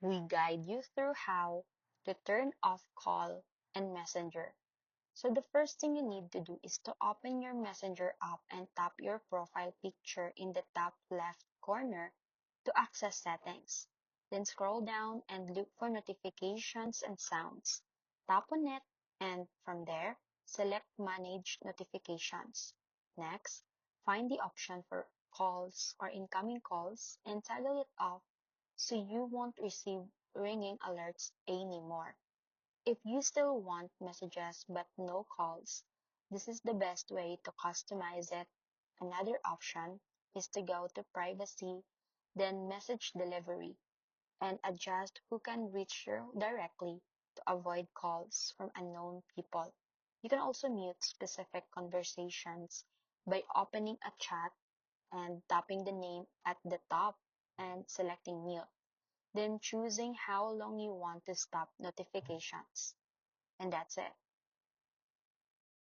we guide you through how to turn off call and messenger. So the first thing you need to do is to open your messenger app and tap your profile picture in the top left corner to access settings. Then scroll down and look for notifications and sounds. Tap on it and from there, select manage notifications. Next, find the option for calls or incoming calls and toggle it off so you won't receive ringing alerts anymore. If you still want messages but no calls, this is the best way to customize it. Another option is to go to privacy, then message delivery, and adjust who can reach you directly to avoid calls from unknown people. You can also mute specific conversations by opening a chat and tapping the name at the top and selecting mute, then choosing how long you want to stop notifications. And that's it.